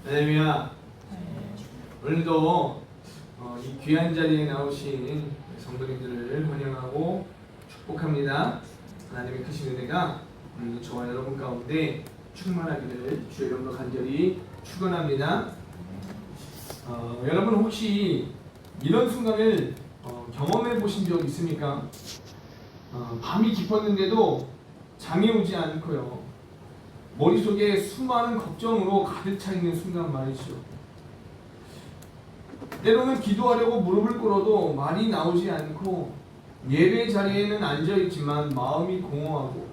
할렐루야. 오늘도 이 귀한 자리에 나오신 성도님들을 환영하고 축복합니다. 하나님의 크신 은혜가 오늘도 저와 여러분 가운데 충만하기를 주의 이름으로 간절히 축원합니다. 여러분 혹시 이런 순간을 경험해 보신 적 있습니까? 밤이 깊었는데도 잠이 오지 않고요. 머릿속에 수많은 걱정으로 가득 차 있는 순간 말이죠. 때로는 기도하려고 무릎을 꿇어도 말이 나오지 않고 예배 자리에는 앉아있지만 마음이 공허하고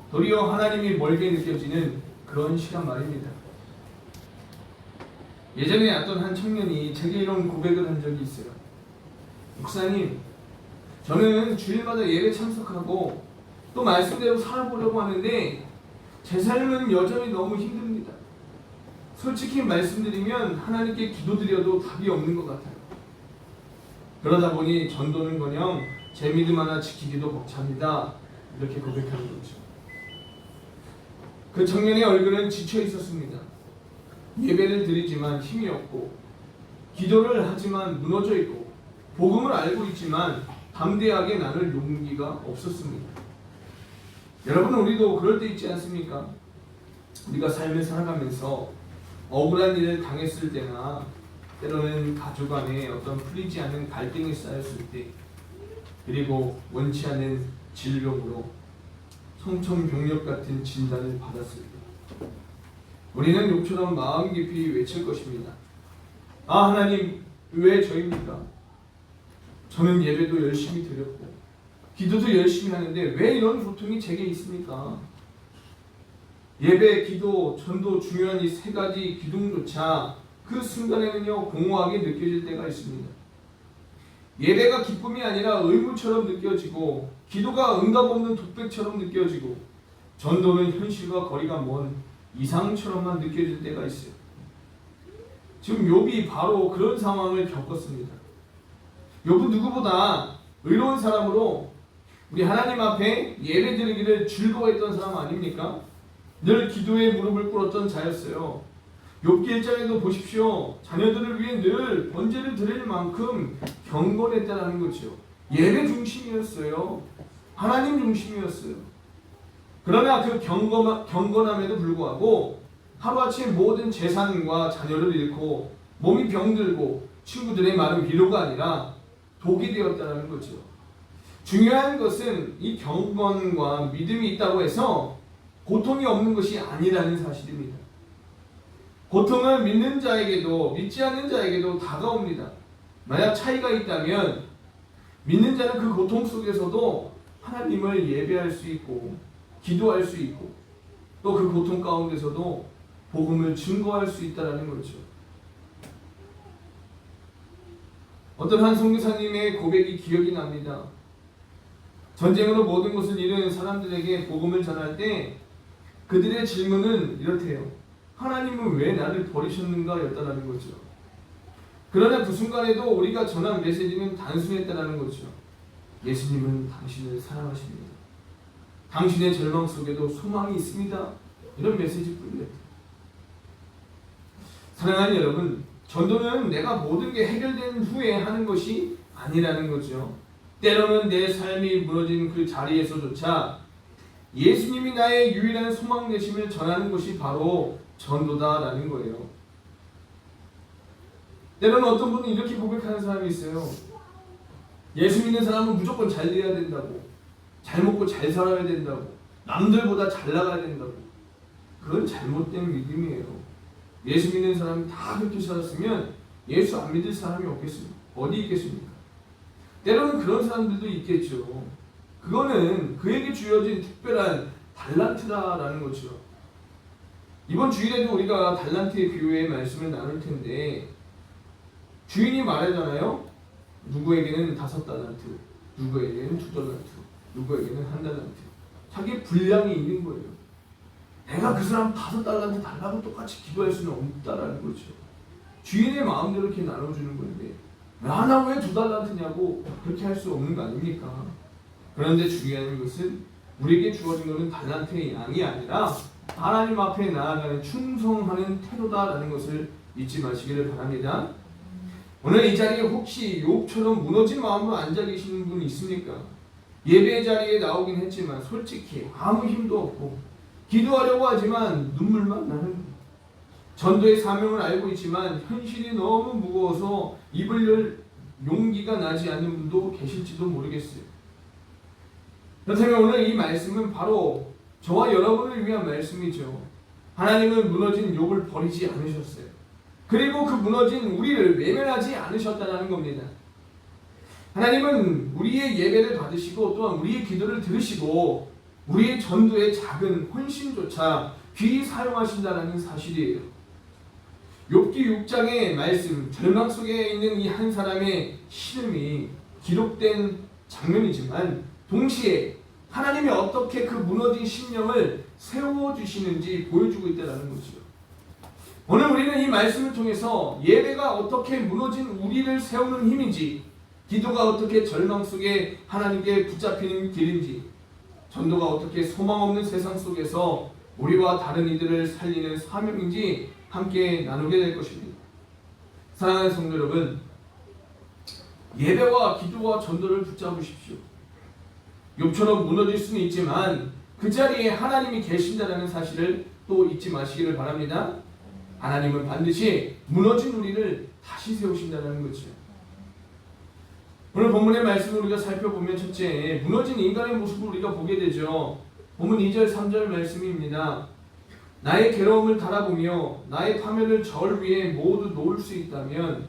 도리어 하나님이 멀게 느껴지는 그런 시간 말입니다. 예전에 어떤 한 청년이 제게 이런 고백을 한 적이 있어요. 목사님, 저는 주일마다 예배 참석하고 또 말씀대로 살아보려고 하는데 제 삶은 여전히 너무 힘듭니다. 솔직히 말씀드리면 하나님께 기도드려도 답이 없는 것 같아요. 그러다 보니 전도는커녕 제 믿음 하나 지키기도 벅찹니다. 이렇게 고백하는 거죠. 그 청년의 얼굴은 지쳐 있었습니다. 예배를 드리지만 힘이 없고 기도를 하지만 무너져 있고 복음을 알고 있지만 담대하게 나눌 용기가 없었습니다. 여러분, 우리도 그럴 때 있지 않습니까? 우리가 삶을 살아가면서 억울한 일을 당했을 때나 때로는 가족 간에 어떤 풀리지 않는 갈등이 쌓였을 때, 그리고 원치 않는 질병으로 성청병력 같은 진단을 받았을 때, 우리는 욕처럼 마음 깊이 외칠 것입니다. 아, 하나님, 왜 저입니까? 저는 예배도 열심히 드렸고 기도도 열심히 하는데 왜 이런 고통이 제게 있습니까? 예배, 기도, 전도 중요한 이 세 가지 기둥조차 그 순간에는요 공허하게 느껴질 때가 있습니다. 예배가 기쁨이 아니라 의무처럼 느껴지고 기도가 응답 없는 독백처럼 느껴지고 전도는 현실과 거리가 먼 이상처럼만 느껴질 때가 있어요. 지금 욥이 바로 그런 상황을 겪었습니다. 욥은 누구보다 의로운 사람으로 우리 하나님 앞에 예배드리기를 즐거워했던 사람 아닙니까? 늘 기도에 무릎을 꿇었던 자였어요. 욥기 1장에도 보십시오. 자녀들을 위해 늘 번제를 드릴 만큼 경건했다는 거죠. 예배 중심이었어요. 하나님 중심이었어요. 그러나 그 경건함에도 불구하고 하루아침에 모든 재산과 자녀를 잃고 몸이 병들고 친구들의 말은 위로가 아니라 독이 되었다는 거죠. 중요한 것은 이 경건과 믿음이 있다고 해서 고통이 없는 것이 아니라는 사실입니다. 고통은 믿는 자에게도 믿지 않는 자에게도 다가옵니다. 만약 차이가 있다면 믿는 자는 그 고통 속에서도 하나님을 예배할 수 있고 기도할 수 있고 또 그 고통 가운데서도 복음을 증거할 수 있다는 거죠. 어떤 한 선교사님의 고백이 기억이 납니다. 전쟁으로 모든 것을 잃은 사람들에게 복음을 전할 때 그들의 질문은 이렇대요. 하나님은 왜 나를 버리셨는가 였다는 거죠. 그러나 그 순간에도 우리가 전한 메시지는 단순했다는 거죠. 예수님은 당신을 사랑하십니다. 당신의 절망 속에도 소망이 있습니다. 이런 메시지뿐이에요. 사랑하는 여러분, 전도는 내가 모든 게 해결된 후에 하는 것이 아니라는 거죠. 때로는 내 삶이 무너진 그 자리에서조차 예수님이 나의 유일한 소망 되심을 전하는 것이 바로 전도다라는 거예요. 때로는 어떤 분은 이렇게 고백하는 사람이 있어요. 예수 믿는 사람은 무조건 잘 돼야 된다고, 잘 먹고 잘 살아야 된다고, 남들보다 잘 나가야 된다고. 그건 잘못된 믿음이에요. 예수 믿는 사람이 다 그렇게 살았으면 예수 안 믿을 사람이 없겠습니까? 어디 있겠습니까? 때로는 그런 사람들도 있겠죠. 그거는 그에게 주어진 특별한 달란트라는 거죠. 이번 주일에도 우리가 달란트의 비유의 말씀을 나눌 텐데 주인이 말하잖아요. 누구에게는 5달란트, 누구에게는 2달란트, 누구에게는 1달란트. 자기 분량이 있는 거예요. 내가 그 사람 5달란트 달라고 똑같이 기도할 수는 없다라는 거죠. 주인의 마음대로 이렇게 나눠주는 건데 나 왜 2달란트냐고 그렇게 할 수 없는 거 아닙니까? 그런데 중요한 것은 우리에게 주어진 것은 달란트의 양이 아니라 하나님 앞에 나아가는 충성하는 태도다라는 것을 잊지 마시기를 바랍니다. 오늘 이 자리에 혹시 욥처럼 무너진 마음으로 앉아 계시는 분 있습니까? 예배 자리에 나오긴 했지만 솔직히 아무 힘도 없고 기도하려고 하지만 눈물만 나는, 전도의 사명을 알고 있지만 현실이 너무 무거워서 입을 열 용기가 나지 않는 분도 계실지도 모르겠어요. 그렇다면 오늘 이 말씀은 바로 저와 여러분을 위한 말씀이죠. 하나님은 무너진 욥을 버리지 않으셨어요. 그리고 그 무너진 우리를 외면하지 않으셨다는 겁니다. 하나님은 우리의 예배를 받으시고 또한 우리의 기도를 들으시고 우리의 전도의 작은 헌신조차 귀히 사용하신다는 사실이에요. 욥기 6장의 말씀, 절망 속에 있는 이 한 사람의 신음이 기록된 장면이지만 동시에 하나님이 어떻게 그 무너진 심령을 세워주시는지 보여주고 있다는 거죠. 오늘 우리는 이 말씀을 통해서 예배가 어떻게 무너진 우리를 세우는 힘인지, 기도가 어떻게 절망 속에 하나님께 붙잡히는 길인지, 전도가 어떻게 소망 없는 세상 속에서 우리와 다른 이들을 살리는 사명인지 함께 나누게 될 것입니다. 사랑하는 성도 여러분, 예배와 기도와 전도를 붙잡으십시오. 욥처럼 무너질 수는 있지만 그 자리에 하나님이 계신다는 사실을 또 잊지 마시기를 바랍니다. 하나님은 반드시 무너진 우리를 다시 세우신다는 거죠. 오늘 본문의 말씀을 우리가 살펴보면 첫째, 무너진 인간의 모습을 우리가 보게 되죠. 본문 2절 3절 말씀입니다. 나의 괴로움을 달아보며 나의 파멸을 절 위에 모두 놓을 수 있다면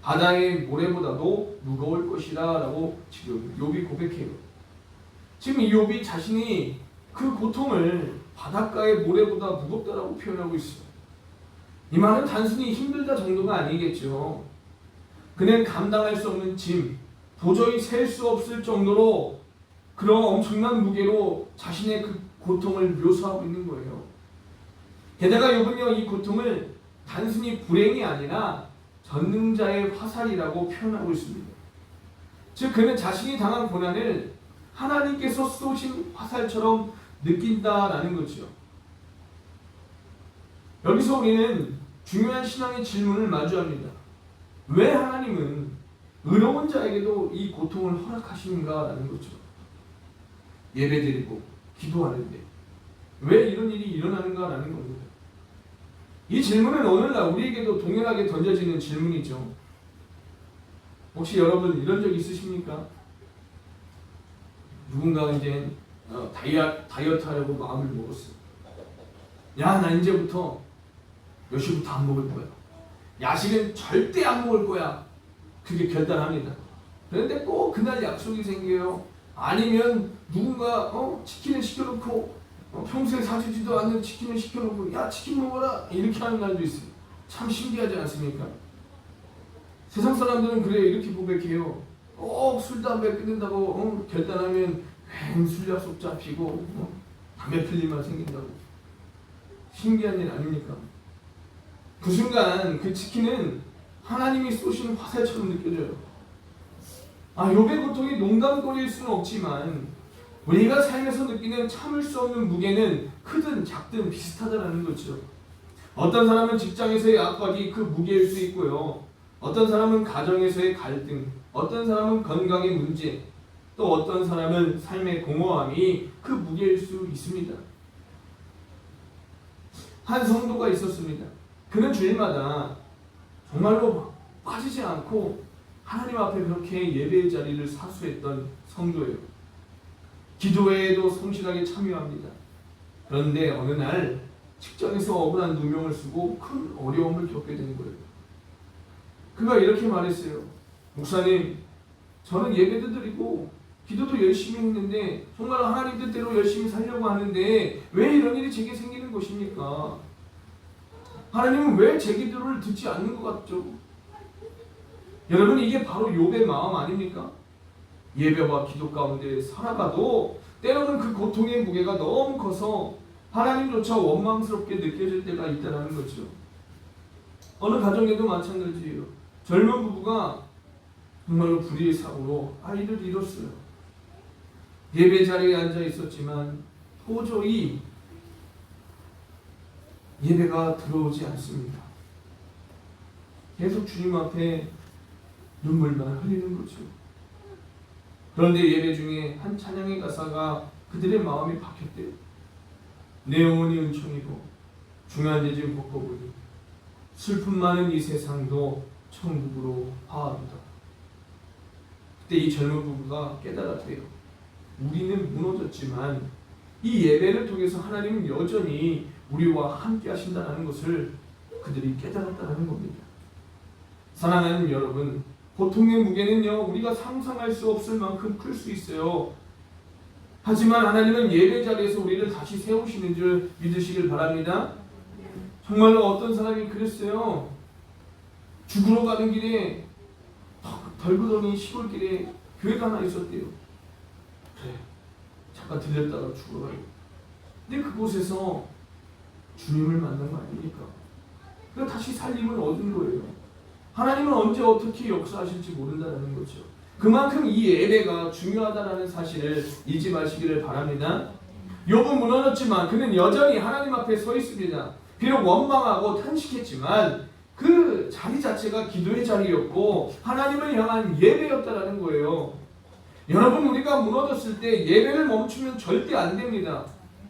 바다의 모래보다도 무거울 것이라 라고 지금 욥이 고백해요. 지금 이 욥이 자신이 그 고통을 바닷가의 모래보다 무겁다라고 표현하고 있어요. 이 말은 단순히 힘들다 정도가 아니겠죠. 그는 감당할 수 없는 짐, 도저히 셀 수 없을 정도로 그런 엄청난 무게로 자신의 그 고통을 묘사하고 있는 거예요. 게다가 욥은요, 이 고통을 단순히 불행이 아니라 전능자의 화살이라고 표현하고 있습니다. 즉 그는 자신이 당한 고난을 하나님께서 쏘신 화살처럼 느낀다라는 거죠. 여기서 우리는 중요한 신앙의 질문을 마주합니다. 왜 하나님은 의로운 자에게도 이 고통을 허락하시는가라는 거죠. 예배드리고 기도하는데 왜 이런 일이 일어나는가라는 겁니다. 이 질문은 오늘날 우리에게도 동일하게 던져지는 질문이죠. 혹시 여러분 이런 적 있으십니까? 누군가 이제 다이어트 하려고 마음을 먹었어요. 야, 나 이제부터 몇 시부터 안 먹을 거야. 야식은 절대 안 먹을 거야. 그게 결단합니다. 그런데 꼭 그날 약속이 생겨요. 아니면 누군가 치킨을 시켜놓고 평소에 사주지도 않는 치킨을 시켜놓고 야, 치킨 먹어라 이렇게 하는 날도 있어요. 참 신기하지 않습니까? 세상 사람들은 그래요. 이렇게 고백해요. 꼭 술, 담배 끊는다고 결단하면 괜히 술 약속 잡히고 담배 필 일만 생긴다고. 신기한 일 아닙니까? 그 순간 그 치킨은 하나님이 쏘시는 화살처럼 느껴져요. 욥의 고통이 농담거리일 수는 없지만 우리가 삶에서 느끼는 참을 수 없는 무게는 크든 작든 비슷하다는 거죠. 어떤 사람은 직장에서의 압박이 그 무게일 수 있고요. 어떤 사람은 가정에서의 갈등, 어떤 사람은 건강의 문제, 또 어떤 사람은 삶의 공허함이 그 무게일 수 있습니다. 한 성도가 있었습니다. 그는 주일마다 정말로 빠지지 않고 하나님 앞에 그렇게 예배의 자리를 사수했던 성도예요. 기도회에도 성실하게 참여합니다. 그런데 어느 날 직장에서 억울한 누명을 쓰고 큰 어려움을 겪게 된 거예요. 그가 이렇게 말했어요. 목사님, 저는 예배도 드리고 기도도 열심히 했는데 정말 하나님 뜻대로 열심히 살려고 하는데 왜 이런 일이 제게 생기는 것입니까? 하나님은 왜 제 기도를 듣지 않는 것 같죠? 여러분, 이게 바로 욥의 마음 아닙니까? 예배와 기도 가운데 살아가도 때로는 그 고통의 무게가 너무 커서 하나님조차 원망스럽게 느껴질 때가 있다는 거죠. 어느 가정에도 마찬가지예요. 젊은 부부가 정말로 불의의 사고로 아이를 잃었어요. 예배 자리에 앉아 있었지만 도저히 예배가 들어오지 않습니다. 계속 주님 앞에 눈물만 흘리는 거죠. 그런데 예배 중에 한 찬양의 가사가 그들의 마음이 바뀌었대요. 내 영혼이 은총이고 중요한 죄진 벗고보니 슬픔 많은 이 세상도 천국으로 화합니다. 그때 이 젊은 부부가 깨달았대요. 우리는 무너졌지만 이 예배를 통해서 하나님은 여전히 우리와 함께 하신다는 것을 그들이 깨달았다는 겁니다. 사랑하는 여러분, 고통의 무게는요, 우리가 상상할 수 없을 만큼 클 수 있어요. 하지만 하나님은 예배 자리에서 우리를 다시 세우시는 줄 믿으시길 바랍니다. 정말로 어떤 사람이 그랬어요. 죽으러 가는 길에 덜그덩이 시골길에 교회가 하나 있었대요. 그래, 잠깐 들렸다가 죽으러 가요. 근데 그곳에서 주님을 만난 거 아닙니까? 그러니까 다시 살림을 얻은 거예요. 하나님은 언제 어떻게 역사하실지 모른다는 거죠. 그만큼 이 예배가 중요하다는 사실을 잊지 마시기를 바랍니다. 욥은 무너졌지만 그는 여전히 하나님 앞에 서 있습니다. 비록 원망하고 탄식했지만 그 자리 자체가 기도의 자리였고 하나님을 향한 예배였다라는 거예요. 여러분, 우리가 무너졌을 때 예배를 멈추면 절대 안 됩니다.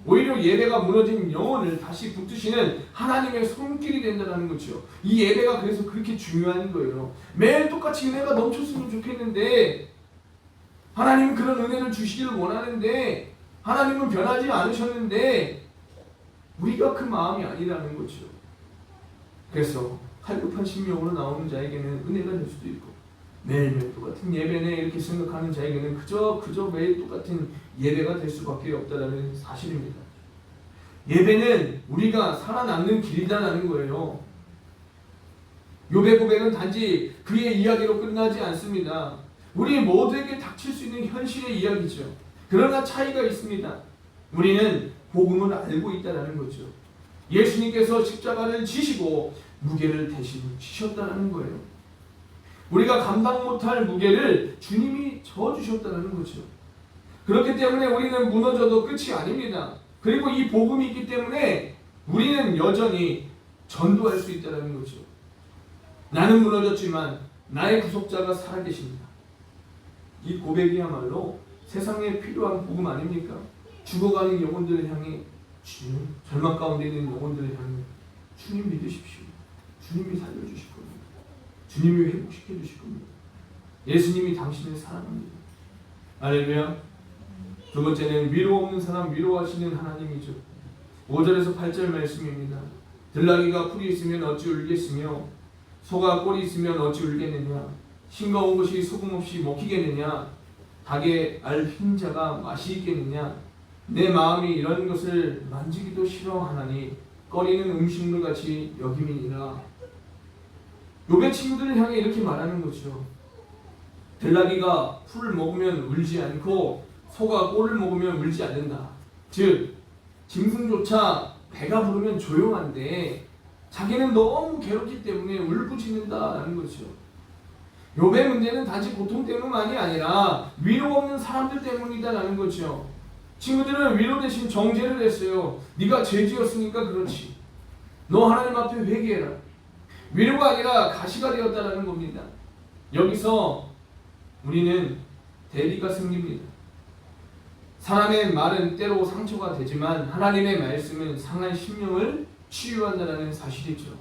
오히려 예배가 무너진 영혼을 다시 붙드시는 하나님의 손길이 된다는 거죠. 이 예배가 그래서 그렇게 중요한 거예요. 매일 똑같이 은혜가 넘쳤으면 좋겠는데 하나님은 그런 은혜를 주시기를 원하는데 하나님은 변하지 않으셨는데 우리가 그 마음이 아니라는 거죠. 그래서 칼급한 심령으로 나오는 자에게는 은혜가 될 수도 있고 매일매일 똑같은 예배네 이렇게 생각하는 자에게는 그저 매일 똑같은 예배가 될 수밖에 없다는 사실입니다. 예배는 우리가 살아남는 길이다라는 거예요. 욥의 고백은 단지 그의 이야기로 끝나지 않습니다. 우리 모두에게 닥칠 수 있는 현실의 이야기죠. 그러나 차이가 있습니다. 우리는 복음을 알고 있다는 거죠. 예수님께서 십자가를 지시고 무게를 대신 지셨다는 거예요. 우리가 감당 못할 무게를 주님이 져주셨다는 거죠. 그렇기 때문에 우리는 무너져도 끝이 아닙니다. 그리고 이 복음이 있기 때문에 우리는 여전히 전도할 수 있다는 거죠. 나는 무너졌지만 나의 구속자가 살아계십니다. 이 고백이야말로 세상에 필요한 복음 아닙니까? 죽어가는 영혼들을 향해 주님, 절망 가운데 있는 영혼들을 향해 주님 믿으십시오. 주님이 살려주실 겁니다. 주님이 회복시켜 주실 겁니다. 예수님이 당신을 사랑합니다. 할렐루야. 두 번째는 위로 없는 사람 위로하시는 하나님이죠. 5절에서 8절 말씀입니다. 들나귀가 풀이 있으면 어찌 울겠으며 소가 꼴이 있으면 어찌 울겠느냐. 싱거운 것이 소금 없이 먹히겠느냐. 닭의 알 흰자가 맛이 있겠느냐. 내 마음이 이런 것을 만지기도 싫어하나니 꺼리는 음식물같이 여김이니라. 욥의 친구들을 향해 이렇게 말하는 거죠. 들나귀가 풀을 먹으면 울지 않고 소가 꼴을 먹으면 울지 않는다. 즉 짐승조차 배가 부르면 조용한데 자기는 너무 괴롭기 때문에 울부짖는다라는 거죠. 욥의 문제는 단지 고통 때문만이 아니라 위로 없는 사람들 때문이다라는 거죠. 친구들은 위로 대신 정죄를 했어요. 네가 죄지었으니까 그렇지. 너 하나님 앞에 회개해라. 위로가 아니라 가시가 되었다는 겁니다. 여기서 우리는 대비가 생깁니다. 사람의 말은 때로 상처가 되지만 하나님의 말씀은 상한 심령을 치유한다는 사실이죠.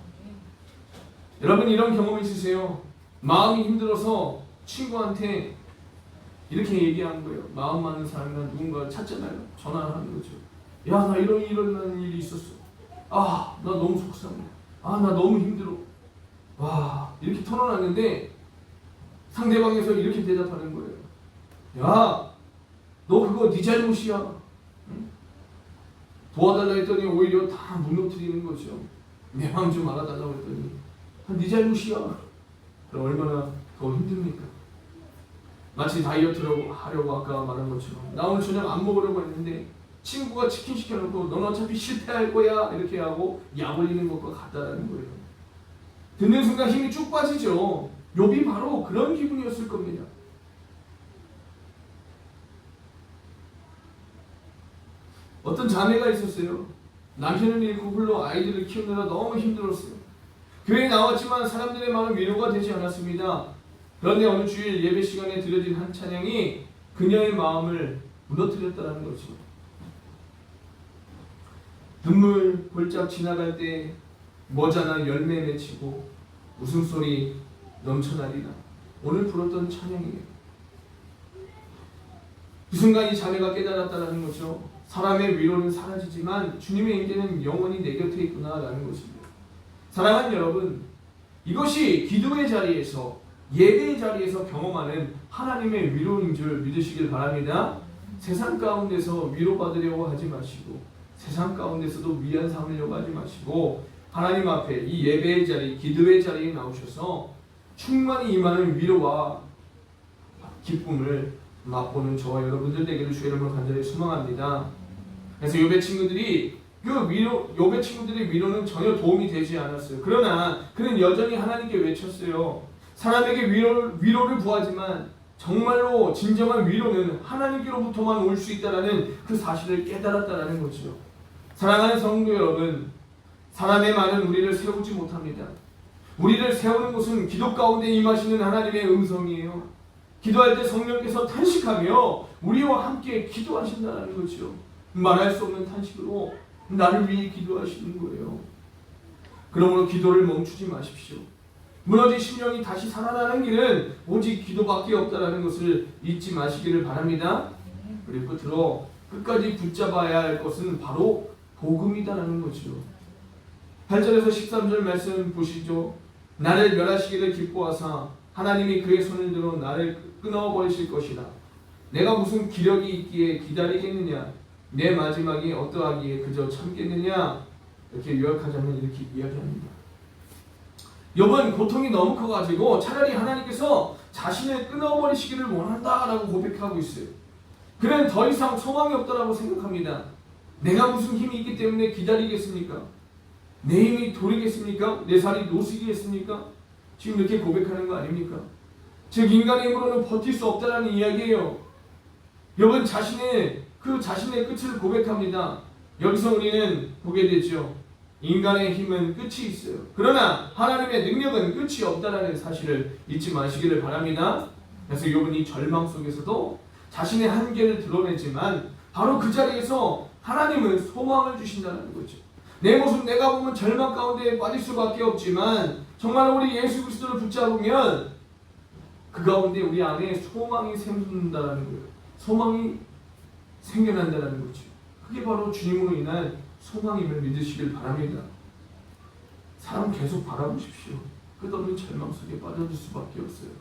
여러분, 이런 경험 있으세요? 마음이 힘들어서 친구한테 이렇게 얘기하는 거예요. 마음 많은 사람이나 누군가를 찾잖아요. 전화를 하는 거죠. 야, 나 이런 일이 있었어. 아, 나 너무 속상해. 아, 나 너무 힘들어. 와, 이렇게 털어놨는데 상대방에서 이렇게 대답하는 거예요. 야, 너 그거 네 잘못이야. 응? 도와달라 했더니 오히려 다 무너뜨리는 거죠. 내 마음 좀 알아달라고 했더니 네 잘못이야. 그럼 얼마나 더 힘듭니까? 마치 다이어트를 하려고 아까 말한 것처럼 나 오늘 저녁 안 먹으려고 했는데 친구가 치킨 시켜놓고 넌 어차피 실패할 거야 이렇게 하고 약 올리는 것과 같다라는 거예요. 듣는 순간 힘이 쭉 빠지죠. 욥이 바로 그런 기분이었을 겁니다. 어떤 자매가 있었어요. 남편을 잃고 홀로 아이들을 키우느라 너무 힘들었어요. 교회에 나왔지만 사람들의 말은 위로가 되지 않았습니다. 그런데 어느 주일 예배 시간에 드려진 한 찬양이 그녀의 마음을 무너뜨렸다는 거죠. 눈물 골짝 지나갈 때 머자나 열매 맺히고 웃음소리 넘쳐나리라. 오늘 불었던 찬양이에요. 그 순간 이 자매가 깨달았다는 거죠. 사람의 위로는 사라지지만 주님의 임재는 영원히 내 곁에 있구나라는 것입니다. 사랑하는 여러분, 이것이 기도의 자리에서 예배의 자리에서 경험하는 하나님의 위로인 줄 믿으시길 바랍니다. 세상 가운데서 위로받으려고 하지 마시고 세상 가운데서도 위안 삼으려고 하지 마시고 하나님 앞에 이 예배의 자리, 기도의 자리에 나오셔서 충만히 임하는 위로와 기쁨을 맛보는 저와 여러분들 되기를 주의 이름으로 간절히 소망합니다. 그래서 욥의 친구들의 위로는 전혀 도움이 되지 않았어요. 그러나 그는 여전히 하나님께 외쳤어요. 사람에게 위로를 구하지만 정말로 진정한 위로는 하나님께로부터만 올 수 있다는 그 사실을 깨달았다는 거죠. 사랑하는 성도 여러분, 사람의 말은 우리를 세우지 못합니다. 우리를 세우는 것은 기도 가운데 임하시는 하나님의 음성이에요. 기도할 때 성령께서 탄식하며 우리와 함께 기도하신다는 거죠. 말할 수 없는 탄식으로 나를 위해 기도하시는 거예요. 그러므로 기도를 멈추지 마십시오. 무너진 심령이 다시 살아나는 길은 오직 기도밖에 없다는 것을 잊지 마시기를 바랍니다. 그리고 끝으로 끝까지 붙잡아야 할 것은 바로 복음이다라는 거죠. 8절에서 13절 말씀 보시죠. 나를 멸하시기를 기뻐하사 하나님이 그의 손을 들어 나를 끊어버리실 것이다. 내가 무슨 기력이 있기에 기다리겠느냐? 내 마지막이 어떠하기에 그저 참겠느냐? 이렇게 요약하자면 이렇게 이야기합니다. 욥은 고통이 너무 커가지고 차라리 하나님께서 자신을 끊어버리시기를 원한다라고 고백하고 있어요. 그는 더 이상 소망이 없다라고 생각합니다. 내가 무슨 힘이 있기 때문에 기다리겠습니까? 내 힘이 도리겠습니까? 내 살이 노시겠습니까? 지금 이렇게 고백하는 거 아닙니까? 즉 인간의 힘으로는 버틸 수 없다라는 이야기예요. 욥은 자신의 끝을 고백합니다. 여기서 우리는 보게 되죠. 인간의 힘은 끝이 있어요. 그러나 하나님의 능력은 끝이 없다라는 사실을 잊지 마시기를 바랍니다. 그래서 욥은 이 절망 속에서도 자신의 한계를 드러내지만 바로 그 자리에서 하나님은 소망을 주신다는 거죠. 내 모습 내가 보면 절망 가운데 빠질 수밖에 없지만 정말 우리 예수 그리스도를 붙잡으면 그 가운데 우리 안에 소망이 생긴다는 거예요. 소망이 생겨난다는 거죠. 그게 바로 주님으로 인한 소망임을 믿으시길 바랍니다. 사람 계속 바라보십시오. 끝없는 절망 속에 빠져들 수밖에 없어요.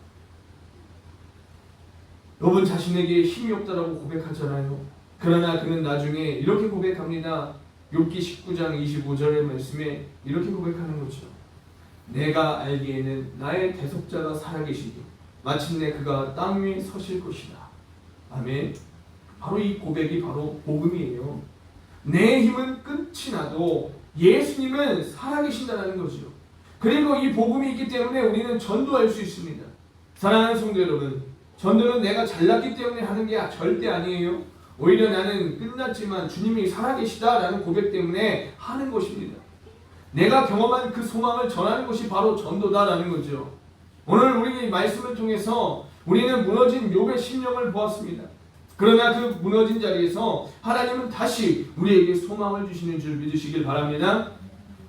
욥은 자신에게 힘이 없다라고 고백하잖아요. 그러나 그는 나중에 이렇게 고백합니다. 욥기 19장 25절의 말씀에 이렇게 고백하는 거죠. 내가 알기에는 나의 대속자가 살아계시니 마침내 그가 땅 위에 서실 것이다. 아멘. 바로 이 고백이 바로 복음이에요. 내 힘은 끝이 나도 예수님은 살아계신다는 거죠. 그리고 이 복음이 있기 때문에 우리는 전도할 수 있습니다. 사랑하는 성도 여러분, 전도는 내가 잘났기 때문에 하는 게 절대 아니에요. 오히려 나는 끝났지만 주님이 살아계시다라는 고백 때문에 하는 것입니다. 내가 경험한 그 소망을 전하는 것이 바로 전도다라는 거죠. 오늘 우리 말씀을 통해서 우리는 무너진 욥의 심령을 보았습니다. 그러나 그 무너진 자리에서 하나님은 다시 우리에게 소망을 주시는 줄 믿으시길 바랍니다.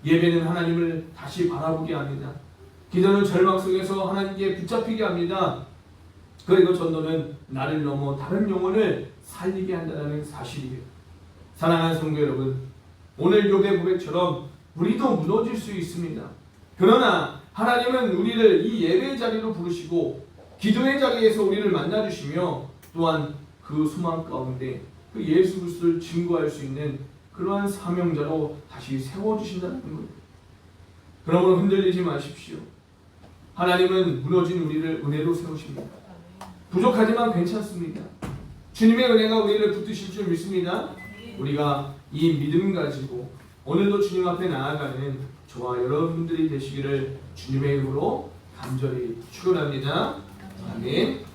예배는 하나님을 다시 바라보게 합니다. 기도는 절망 속에서 하나님께 붙잡히게 합니다. 그리고 전도는 나를 넘어 다른 영혼을 살리게 한다는 사실이에요. 사랑하는 성도 여러분, 오늘 욥의 고백처럼 우리도 무너질 수 있습니다. 그러나 하나님은 우리를 이 예배의 자리로 부르시고 기도의 자리에서 우리를 만나주시며 또한 그 소망 가운데 그 예수 그리스도를 증거할 수 있는 그러한 사명자로 다시 세워주신다는 거예요. 그러므로 흔들리지 마십시오. 하나님은 무너진 우리를 은혜로 세우십니다. 부족하지만 괜찮습니다. 주님의 은혜가 우리를 붙드실 줄 믿습니다. 우리가 이 믿음 가지고 오늘도 주님 앞에 나아가는 저와 여러분들이 되시기를 주님의 이름으로 간절히 축원합니다. 아멘.